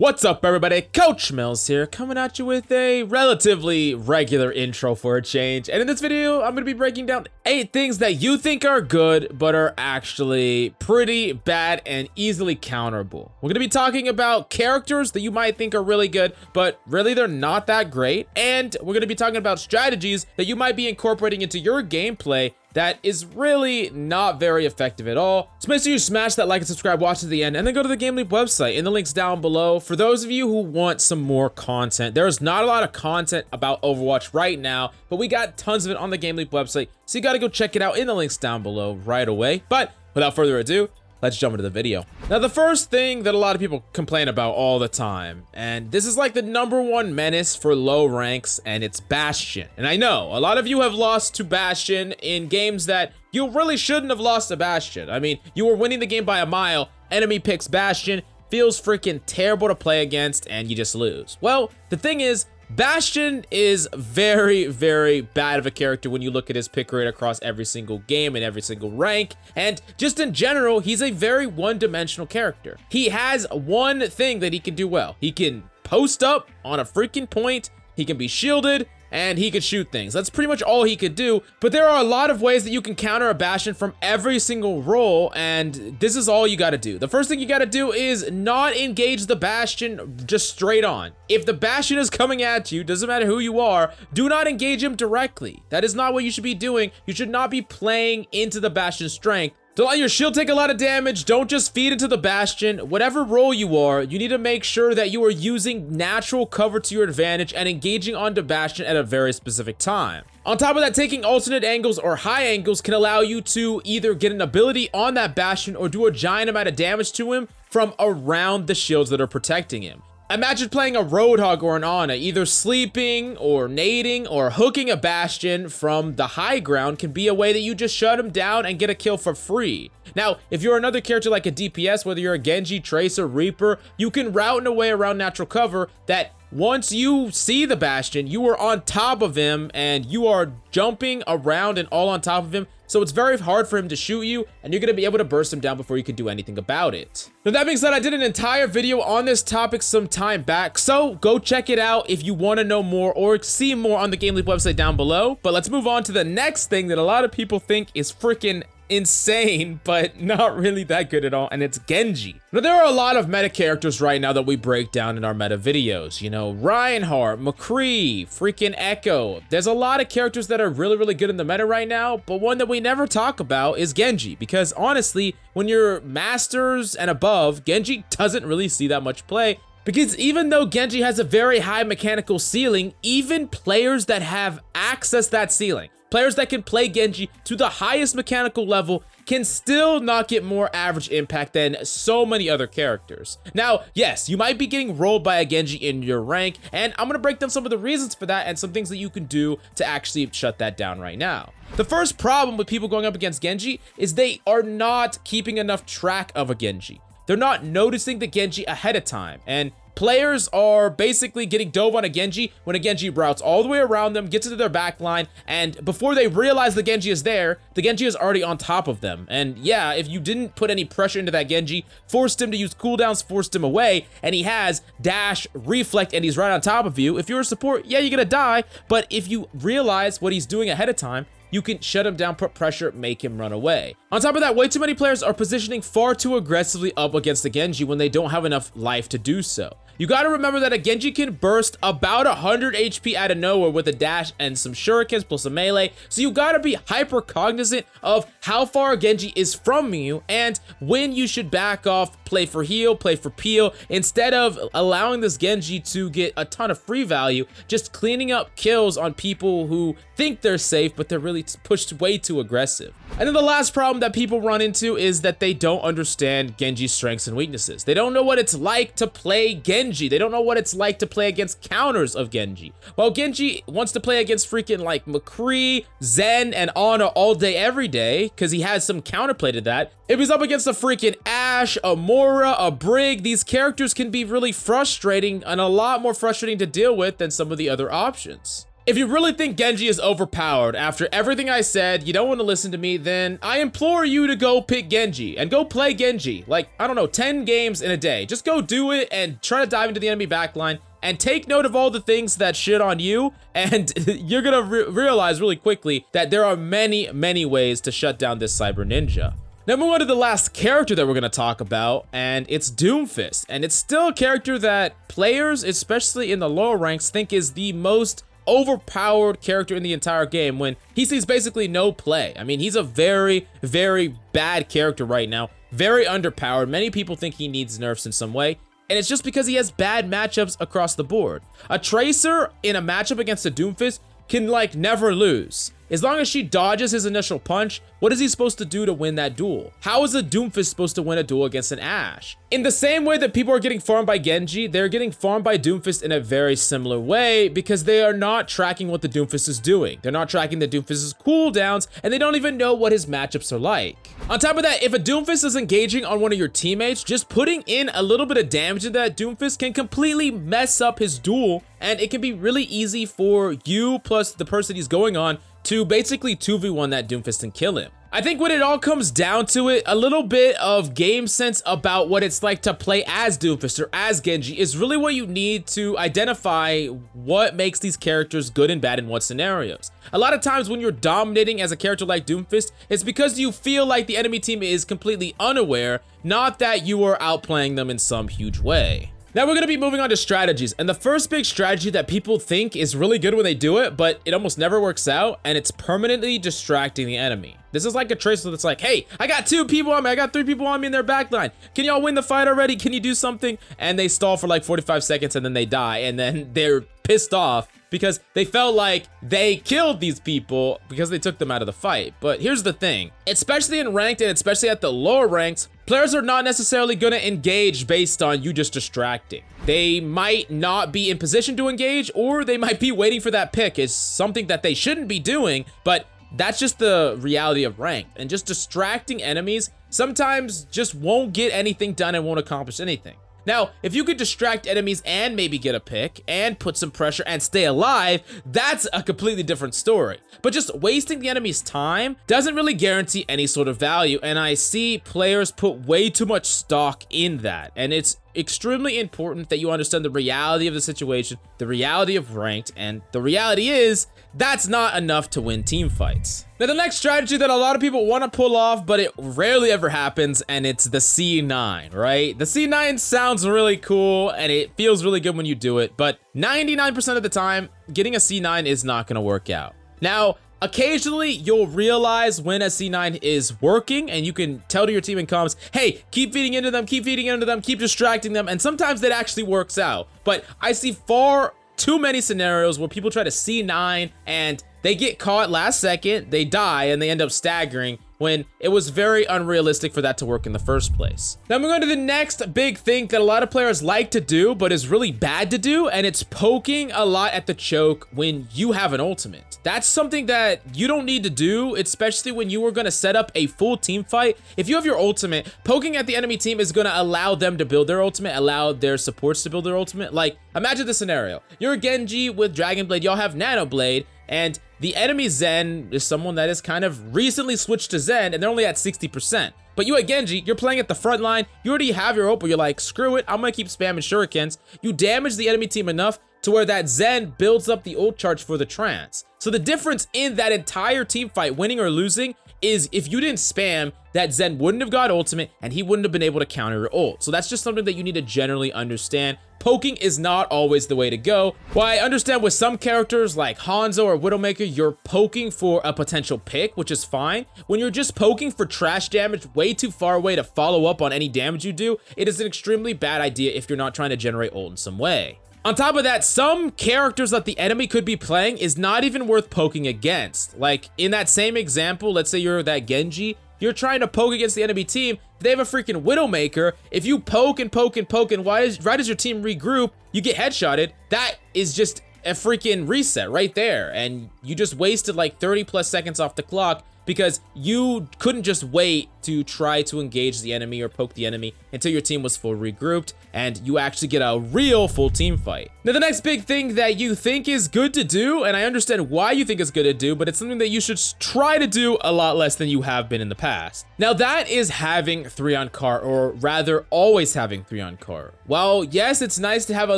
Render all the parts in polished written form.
What's up, everybody? Coach Mills here, coming at you with a relatively regular intro for a change. And in this video, I'm going to be breaking down 8 things that you think are good, but are actually pretty bad and easily counterable. We're going to be talking about characters that you might think are really good, but really they're not that great. And we're going to be talking about strategies that you might be incorporating into your gameplay that is really not very effective at all. So make sure you smash that like and subscribe, watch to the end, and then go to the GameLeap website in the links down below. For those of you who want some more content, there's not a lot of content about Overwatch right now, but we got tons of it on the GameLeap website, so you gotta go check it out in the links down below right away. But without further ado, let's jump into the video. Now, the first thing that a lot of people complain about all the time, and this is like the #1 menace for low ranks, and it's Bastion. And I know a lot of you have lost to Bastion in games that you really shouldn't have lost to Bastion. I mean, you were winning the game by a mile, enemy picks Bastion, feels freaking terrible to play against, and you just lose. Well, the thing is, Bastion is very, very bad of a character when you look at his pick rate across every single game and every single rank. And just in general, he's a very one-dimensional character. He has one thing that he can do well. He can post up on a freaking point, he can be shielded, and he could shoot things. That's pretty much all he could do. But there are a lot of ways that you can counter a Bastion from every single role, and this is all you gotta do. The first thing you gotta do is not engage the Bastion just straight on. If the Bastion is coming at you, doesn't matter who you are, do not engage him directly. That is not what you should be doing. You should not be playing into the Bastion's strength. Don't let your shield take a lot of damage. Don't just feed into the Bastion. Whatever role you are, you need to make sure that you are using natural cover to your advantage and engaging onto Bastion at a very specific time. On top of that, taking alternate angles or high angles can allow you to either get an ability on that Bastion or do a giant amount of damage to him from around the shields that are protecting him. Imagine playing a Roadhog or an Ana, either sleeping or nading or hooking a Bastion from the high ground can be a way that you just shut him down and get a kill for free. Now, if you're another character like a DPS, whether you're a Genji, Tracer, Reaper, you can route in a way around natural cover that once you see the Bastion, you are on top of him and you are jumping around and all on top of him. So it's very hard for him to shoot you, and you're gonna be able to burst him down before you can do anything about it. Now, that being said, I did an entire video on this topic some time back, so go check it out if you wanna know more or see more on the GameLeap website down below. But let's move on to the next thing that a lot of people think is freaking insane, but not really that good at all, and it's Genji. Now, there are a lot of meta characters right now that we break down in our meta videos. You know, Reinhardt, McCree, freaking Echo. There's a lot of characters that are really, really good in the meta right now, but one that we never talk about is Genji, because honestly, when you're Masters and above, Genji doesn't really see that much play. Because even though Genji has a very high mechanical ceiling, even players that have accessed that ceiling, players that can play Genji to the highest mechanical level, can still not get more average impact than so many other characters. Now, yes, you might be getting rolled by a Genji in your rank, and I'm gonna break down some of the reasons for that and some things that you can do to actually shut that down right now. The first problem with people going up against Genji is they are not keeping enough track of a Genji. They're not noticing the Genji ahead of time, and players are basically getting dove on a Genji when a Genji routes all the way around them, gets into their backline, and before they realize the Genji is there, the Genji is already on top of them. And yeah, if you didn't put any pressure into that Genji, forced him to use cooldowns, forced him away, and he has dash, reflect, and he's right on top of you, if you're a support, yeah, you're gonna die, but if you realize what he's doing ahead of time, you can shut him down, put pressure, make him run away. On top of that, way too many players are positioning far too aggressively up against the Genji when they don't have enough life to do so. You gotta remember that a Genji can burst about 100 HP out of nowhere with a dash and some shurikens plus a melee, so you gotta be hyper cognizant of how far a Genji is from you and when you should back off, play for heal, play for peel, instead of allowing this Genji to get a ton of free value, just cleaning up kills on people who think they're safe, but they're really pushed way too aggressive. And then the last problem that people run into is that they don't understand Genji's strengths and weaknesses. They don't know what it's like to play Genji. They don't know what it's like to play against counters of Genji. While Genji wants to play against freaking like McCree, Zen, and Ana all day, every day, because he has some counterplay to that. If he's up against a freaking Ashe, a Moira, a Brig, these characters can be really frustrating and a lot more frustrating to deal with than some of the other options. If you really think Genji is overpowered after everything I said, you don't want to listen to me, then I implore you to go pick Genji and go play Genji. Like, I don't know, 10 games in a day. Just go do it and try to dive into the enemy backline and take note of all the things that shit on you, and you're gonna realize really quickly that there are many, many ways to shut down this cyber ninja. Now move on to the last character that we're going to talk about, and it's DOOMFIST. And it's still a character that players, especially in the lower ranks, think is the most overpowered character in the entire game when he sees basically no play. I mean, he's a very, very bad character right now, very underpowered. Many people think he needs nerfs in some way, and it's just because he has bad matchups across the board. A Tracer in a matchup against a DOOMFIST can like never lose. As long as she dodges his initial punch, what is he supposed to do to win that duel? How is a DOOMFIST supposed to win a duel against an Ashe? In the same way that people are getting farmed by Genji, they're getting farmed by DOOMFIST in a very similar way because they are not tracking what the DOOMFIST is doing. They're not tracking the DOOMFIST's cooldowns, and they don't even know what his matchups are like. On top of that, if a DOOMFIST is engaging on one of your teammates, just putting in a little bit of damage into that DOOMFIST can completely mess up his duel, and it can be really easy for you plus the person he's going on to basically 2v1 that DOOMFIST and kill him. I think when it all comes down to it, a little bit of game sense about what it's like to play as DOOMFIST or as Genji is really what you need to identify what makes these characters good and bad in what scenarios. A lot of times when you're dominating as a character like DOOMFIST, it's because you feel like the enemy team is completely unaware, not that you are outplaying them in some huge way. Now we're going to be moving on to strategies, and the first big strategy that people think is really good when they do it, but it almost never works out, and it's permanently distracting the enemy. This is like a Tracer that's like, hey, I got 2 people on me, I got 3 people on me in their backline. Can y'all win the fight already? Can you do something? And they stall for like 45 seconds and then they die, and then they're pissed off because they felt like they killed these people because they took them out of the fight. But here's the thing, especially in ranked and especially at the lower ranks, players are not necessarily going to engage based on you just distracting. They might not be in position to engage, or they might be waiting for that pick. Is something that they shouldn't be doing, but that's just the reality of ranked. And just distracting enemies sometimes just won't get anything done and won't accomplish anything. Now, if you could distract enemies and maybe get a pick and put some pressure and stay alive, that's a completely different story. But just wasting the enemy's time doesn't really guarantee any sort of value, and I see players put way too much stock in that. And it's extremely important that you understand the reality of the situation, the reality of ranked, and the reality is that's not enough to win team fights. Now, the next strategy that a lot of people want to pull off, but it rarely ever happens, and it's the C9, right? The C9 sounds really cool, and it feels really good when you do it, but 99% of the time, getting a C9 is not going to work out. Now, occasionally, you'll realize when a C9 is working, and you can tell to your team in comms, hey, keep feeding into them, keep feeding into them, keep distracting them, and sometimes that actually works out. But I see far too many scenarios where people try to C9 and they get caught last second, they die, and they end up staggering when it was very unrealistic for that to work in the first place. Now I'm going to the next big thing that a lot of players like to do, but is really bad to do, and it's poking a lot at the choke when you have an ultimate. That's something that you don't need to do, especially when you are going to set up a full team fight. If you have your ultimate, poking at the enemy team is going to allow them to build their ultimate, allow their supports to build their ultimate. Like, imagine the scenario. You're a Genji with Dragon Blade, y'all have Nano Blade, and the enemy Zen is someone that has kind of recently switched to Zen, and they're only at 60%. But you at Genji, you're playing at the front line, you already have your ult, but you're like, screw it, I'm gonna keep spamming shurikens. You damage the enemy team enough to where that Zen builds up the ult charge for the trance. So the difference in that entire team fight, winning or losing, is if you didn't spam, that Zen wouldn't have got ultimate and he wouldn't have been able to counter your ult. So that's just something that you need to generally understand. Poking is not always the way to go. While I understand with some characters like Hanzo or Widowmaker, you're poking for a potential pick, which is fine. When you're just poking for trash damage way too far away to follow up on any damage you do, it is an extremely bad idea if you're not trying to generate ult in some way. On top of that, some characters that the enemy could be playing is not even worth poking against. Like in that same example, let's say you're that Genji, you're trying to poke against the enemy team, they have a freaking Widowmaker. If you poke and poke and poke and right as your team regroup, you get headshotted, that is just a freaking reset right there. And you just wasted like 30 plus seconds off the clock because you couldn't just wait to try to engage the enemy or poke the enemy until your team was full regrouped and you actually get a real full team fight. Now, the next big thing that you think is good to do, and I understand why you think it's good to do, but it's something that you should try to do a lot less than you have been in the past. Now, that is having 3 on cart, or rather always having 3 on cart. While yes, it's nice to have a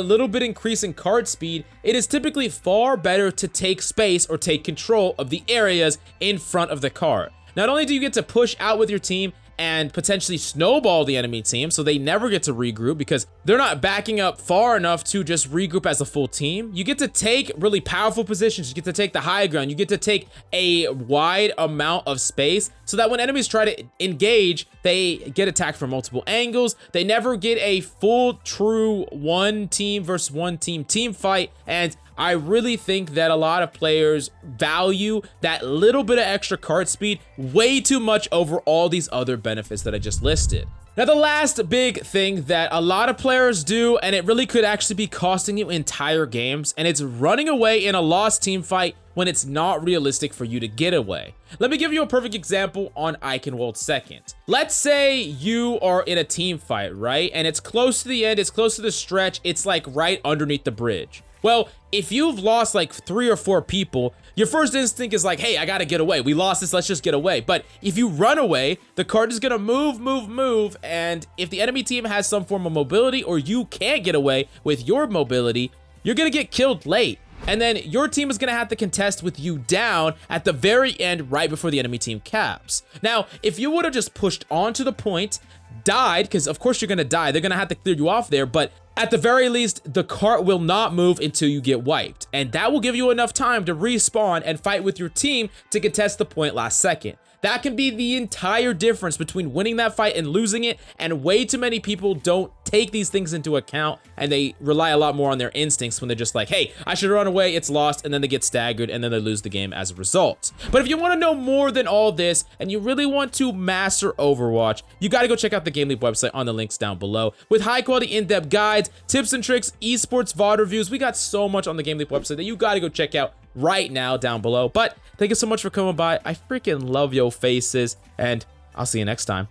little bit increase in cart speed, it is typically far better to take space or take control of the areas in front of the cart. Not only do you get to push out with your team and potentially snowball the enemy team so they never get to regroup because they're not backing up far enough to just regroup as a full team. You get to take really powerful positions. You get to take the high ground. You get to take a wide amount of space so that when enemies try to engage, they get attacked from multiple angles. They never get a full true one team versus one team fight. And I really think that a lot of players value that little bit of extra cart speed way too much over all these other benefits that I just listed. Now, the last big thing that a lot of players do, and it really could actually be costing you entire games, and it's running away in a lost team fight when it's not realistic for you to get away. Let me give you a perfect example on Eichenwald second. Let's say you are in a team fight, right? And it's close to the end, it's close to the stretch, it's like right underneath the bridge. Well, if you've lost like 3 or 4 people, your first instinct is like, hey, I gotta get away. We lost this, let's just get away. But if you run away, the cart is gonna move, and if the enemy team has some form of mobility or you can't get away with your mobility, you're gonna get killed late. And then your team is gonna have to contest with you down at the very end right before the enemy team caps. Now, if you would have just pushed onto the point, died, because of course you're gonna die, they're gonna have to clear you off there, but at the very least, the cart will not move until you get wiped. And that will give you enough time to respawn and fight with your team to contest the point last second. That can be the entire difference between winning that fight and losing it, and way too many people don't take these things into account, and they rely a lot more on their instincts when they're just like, hey, I should run away, it's lost, and then they get staggered, and then they lose the game as a result. But if you want to know more than all this, and you really want to master Overwatch, you gotta go check out the GameLeap website on the links down below, with high-quality in-depth guides, tips and tricks, esports VOD reviews. We got so much on the GameLeap website that you gotta go check out right now down below. But thank you so much for coming by. I freaking love your faces, and I'll see you next time.